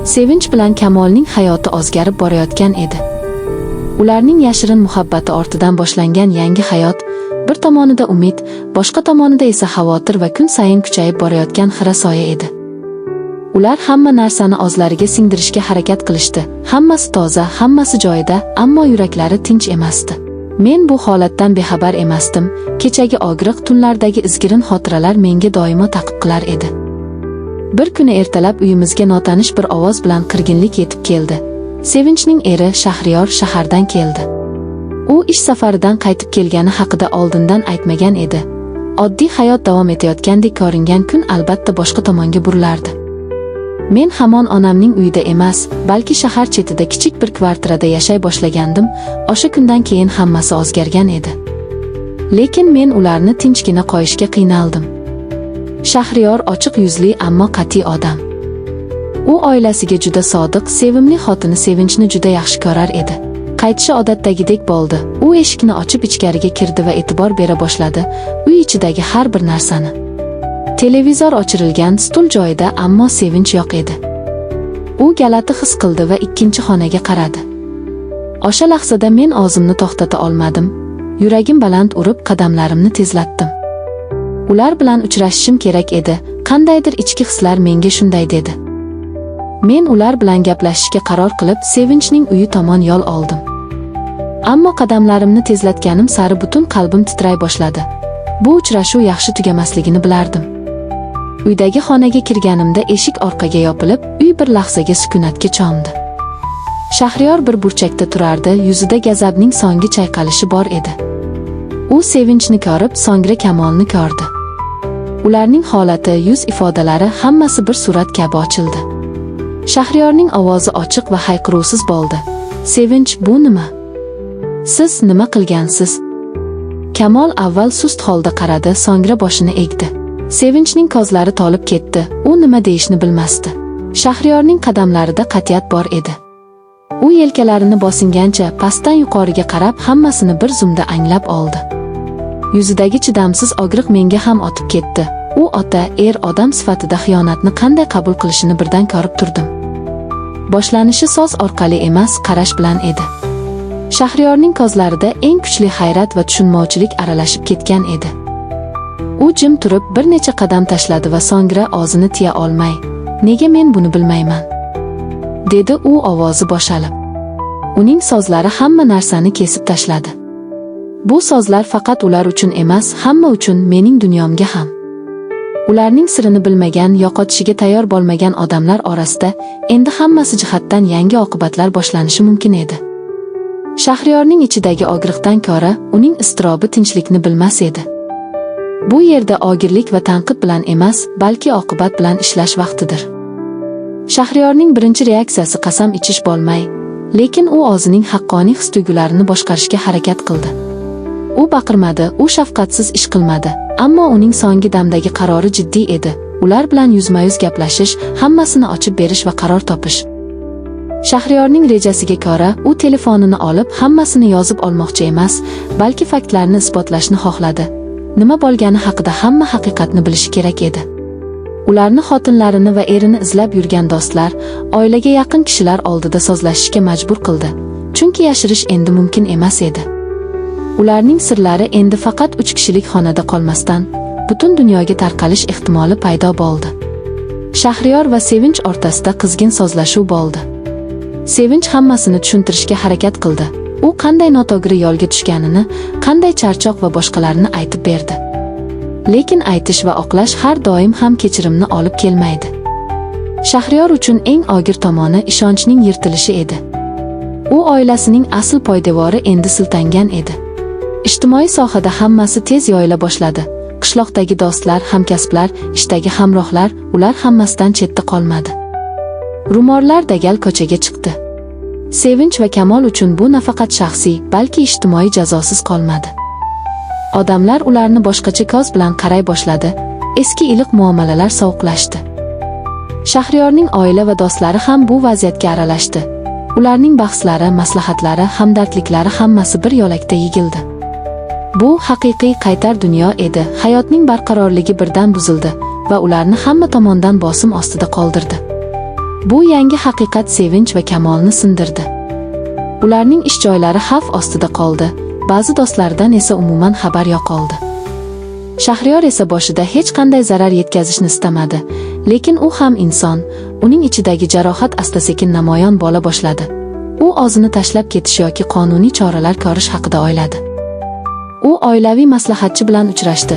Sevinch bilan Kamolning hayoti o'zgarib borayotgan edi. Ularning yashirin muhabbati ortidan boshlangan yangi hayot, bir tomonida umid, boshqa tomonida esa xavotir va kun sayin kuchayib borayotgan xira soya edi. Ular hamma narsani o'zlariga singdirishga harakat qilishdi. Hammasi toza, hammasi joyida, ammo yuraklari tinch emasdi. Men bu holatdan bexabar emasdim. Kechagi og'riq tunlardagi izgirin xotiralar menga doimo ta'qib qilar edi. Bir kuni ertalab uyimizga notanish bir ovoz bilan qirginlik yetib keldi. Sevinchning eri Shahriyor shahardan keldi. U ish safaridan qaytib kelgani haqida oldindan aytmagan edi. Oddiy hayot davom etayotgandek ko'ringan kun albatta boshqa tomonga burilardi. Men hamon onamning uyida emas, balki shahar chetida kichik bir kvartirada yashay boshlagandim. O'sha kundan keyin hammasi o'zgargan edi. Lekin men ularni tinchgina qo'yishga qiynaldim. Shahriyor ochiq yuzli ammo qat'iy odam. U oilasiga juda sodiq, sevimli xotini Sevinchni juda yaxshi ko'rar edi. Qaytishi odatdagidek bo'ldi. U eshikni ochib ichkariga kirdi va e'tibor bera boshladi uy ichidagi har bir narsani. Televizor o'chirilgan, stul joyida, ammo Sevinch yo'q edi. U galati his qildi va ikkinchi xonaga qaradi. O'sha lahzada men o'zimni to'xtata olmadim. Yuragim baland urib, qadamlarimni tezlatdim. Ular bilan uchrashishim kerak edi. Qandaydir ichki hislar menga shunday dedi. Men ular bilan gaplashishga qaror qilib, Sevinchning uyi tomon yo'l oldim. Ammo qadamlarimni tezlatganim sari butun qalbim titray boshladi. Bu uchrashuv yaxshi tugamasligini bilardim. Uydagi xonaga kirganimda eshik orqaga yopilib, uy bir lahzaga sukunatga cho'mdi. Shahriyor bir burchakda turardi, yuzida g'azabning so'nggi chayqalishi bor edi. U Sevinchni ko'rib, so'ngra Kamolni ko'rdi. Ularning holati, yuz ifodalari hammasi bir surat kabi ochildi. Shahriyorning ovozi ochiq va hayqiruvsiz bo'ldi. Sevinch, bu nima? Siz nima qilgansiz? Kamol avval sust holda qaradi, so'ngra boshini egdi. Sevinchning ko'zlari to'lib ketdi. U nima deyishni bilmasdi. Shahriyorning qadamlarida qat'iyat bor edi. U yelkalarini bosingancha pastdan yuqoriga qarab hammasini bir zumda anglab oldi. Yuzidagi chidamsiz og'riq menga ham o'tib ketdi. U ota, odam sifatida xiyonatni qanday qabul qilishini birdan ko'rib turdim. Boshlanishi so'z orqali emas, qarash bilan edi. Shahriyorning ko'zlarida eng kuchli hayrat va tushunmovchilik aralashib ketgan edi. U jim turib bir necha qadam tashladi va so'ngra o'zini tiya olmay, "Nega men buni bilmayman?" dedi u ovozi bo'shalib. Uning so'zlari hamma narsani kesib tashladi. Bu so'zlar faqat ular uchun emas, hamma uchun, mening dunyomga ham. Ularning sirini bilmagan, yo'qotishiga tayyor bo'lmagan odamlar orasida endi hammasi jihatdan yangi oqibatlar boshlanishi mumkin edi. Shahriyorning ichidagi og'riqdan ko'ra uning iztirobi tinchlikni bilmas edi. Bu yerda og'irlik va tanqid bilan emas, balki oqibat bilan ishlash vaqtidir. Shahriyorning birinchi reaksiyasi qasam ichish bo'lmay, lekin u o'zining haqqoniy his-tuyg'ularini boshqarishga harakat qildi. U baqirmadi, u shafqatsiz ish qilmadi, ammo uning so'nggi damdagi qarori jiddiy edi. Ular bilan yuzma-yuz gaplashish, hammasini ochib berish va qaror topish. Shahriyorning rejasiga ko'ra, u telefonini olib, hammasini yozib olmoqchi emas, balki faktlarni isbotlashni xohladi. Nima bo'lgani haqida hamma haqiqatni bilishi kerak edi. Ularni xotinlarini va erini izlab yurgan do'stlar, oilaga yaqin kishilar oldida so'zlashishga majbur qildi, chunki yashirish endi mumkin emas edi. Ularning sirlari endi faqat 3 kishilik xonada qolmasdan, butun dunyoga tarqalish ehtimoli paydo bo'ldi. Shahriyor va Sevinch o'rtasida qizg'in so'zlashuv bo'ldi. Sevinch hammasini tushuntirishga harakat qildi. U qanday noto'g'ri yo'lga tushganini, qanday charchoq va boshqalarini aytib berdi. Lekin aytish va oqlash har doim ham kechirimni olib kelmaydi. Shahriyor uchun eng og'ir tomoni ishonchning yirtilishi edi. U oilasining asl poydevori endi siltangan edi. Ijtimoiy sohada hammasi tez yoyila boshladi. Qishloqdagi do'stlar, hamkasblar, ishdagi hamrohlar, ular hammasidan chetda qolmadi. Rumorlar dagal ko'chaga chiqdi. Sevinch va Kamol uchun bu nafaqat shaxsiy, balki ijtimoiy jazosiz qolmadi. Odamlar ularni boshqacha ko'z bilan qaray boshladi. Eski iliq muomalalar sovuqlashdi. Shahriyorning oila va do'stlari ham bu vaziyatga aralashdi. Ularning bahslari, maslahatlari, hamdardliklari hammasi bir yo'lakda yigildi. Bu haqiqiy qaytar dunyo edi. Hayotning barqarorligi birdan buzildi va ularni hamma tomondan bosim ostida qoldirdi. Bu yangi haqiqat sevinch va kamolni sindirdi. Ularning ish joylari xavf ostida qoldi, ba'zi do'stlaridan esa umuman xabar yo'qoldi. Shahriyor esa boshida hech qanday zarar yetkazishni istamadi, lekin u ham inson, uning ichidagi jarohat asta-sekin namoyon bo'la boshladi. U o'zini tashlab ketish yoki qonuniy choralar ko'rish haqida o'yladi. U oilaviy maslahatchi bilan uchrashdi,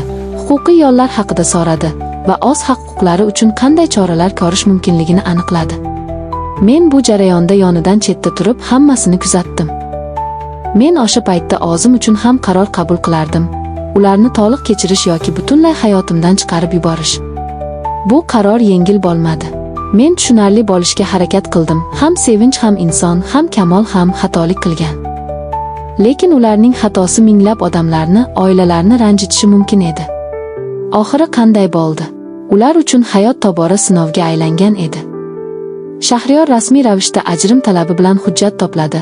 huquqiy yo'llar haqida so'radi va o'z haq-huquqlari uchun qanday choralar ko'rish mumkinligini aniqladi. Men bu jarayonda yonidan chetda turib hammasini kuzatdim. Men o'sha paytda o'zim uchun ham qaror qabul qilardim. Ularni to'liq kechirish yoki butunlay hayotimdan chiqarib yuborish. Bu qaror yengil bo'lmadi. Men tushunarli bo'lishga harakat qildim. Ham sevinch ham inson, ham kamol ham xatolik qilgan. Lekin ularning xatosi minglab odamlarni, oilalarni ranjitishi mumkin edi. Oxiri qanday bo'ldi? Ular uchun hayot tobora sinovga aylangan edi. Shahriyor rasmiy ravishda ajrim talabi bilan hujjat to'pladi,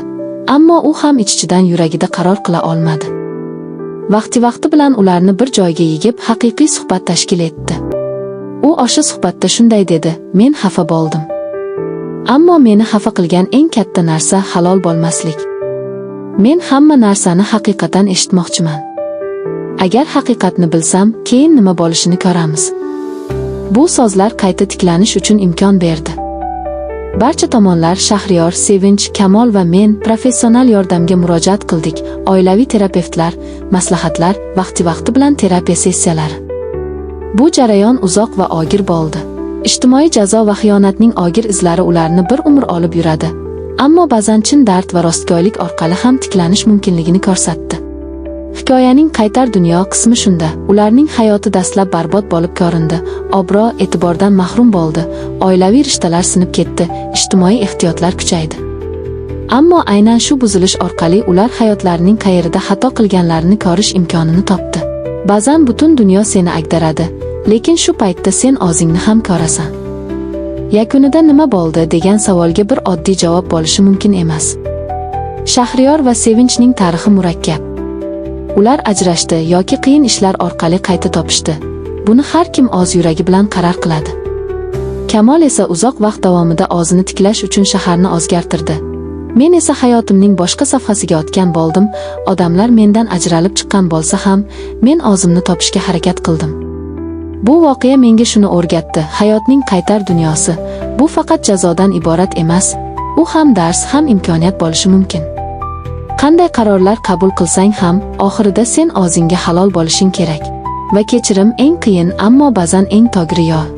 ammo u ham ich-ichidan yuragida qaror qila olmadi. Vaqti bilan ularni bir joyga yig'ib haqiqiy suhbat tashkil etdi. U o'sha suhbatda shunday dedi: "Men xafa bo'ldim. Ammo meni xafa qilgan eng katta narsa halol bo'lmaslik. Men hamma narsani haqiqatan eshitmoqchiman. Agar haqiqatni bilsam, keyin nima bo'lishini ko'ramiz." Bu so'zlar qayta tiklanish uchun imkon berdi. Barcha tomonlar Shahriyor, Sevinch, Kamol va men professional yordamga murojaat qildik. Oilaviy terapevtlar, maslahatlar, vaqti bilan terapiya sessiyalari. Bu jarayon uzoq va og'ir bo'ldi. Ijtimoiy jazo va xiyonatning og'ir izlari ularni bir umr olib yuradi, ammo ba'zan chin dard va rostgo'ylik orqali ham tiklanish mumkinligini ko'rsatdi. Hikoyaning qaytar dunyo qismi shunda. Ularning hayoti dastlab barbod bo'lib ko'rindi, obro', e'tibordan mahrum bo'ldi, oilaviy rishtalar sinib ketdi, ijtimoiy ehtiyotlar kuchaydi. Ammo aynan shu buzilish orqali ular hayotlarining qayerida xato qilganlarini ko'rish imkonini topdi. Ba'zan butun dunyo seni agdaradi, lekin shu paytda sen o'zingni ham ko'rasan. Yakunida nima bo'ldi degan savolga bir oddiy javob bo'lishi mumkin emas. Shahriyor va Sevinchning tarixi murakkab. Ular ajrashdi yoki qiyin ishlar orqali qayta topishdi. Buni har kim o'z yuragi bilan qaror qiladi. Kamol esa uzoq vaqt davomida o'zini tiklash uchun shaharni o'zgartirdi. Men esa hayotimning boshqa safhasiga o'tgan bo'ldim. Odamlar mendan ajralib chiqqan bo'lsa ham, men o'zimni topishga harakat qildim. Bu voqea menga shuni o'rgatdi: hayotning qaytar dunyosi bu faqat jazodan iborat emas, u ham dars, ham imkoniyat bo'lishi mumkin. Qanday qarorlar qabul qilsang ham, oxirida sen o'zingga halol bo'lishing kerak. Va kechirim eng qiyin, ammo ba'zan eng to'g'ri yo'l.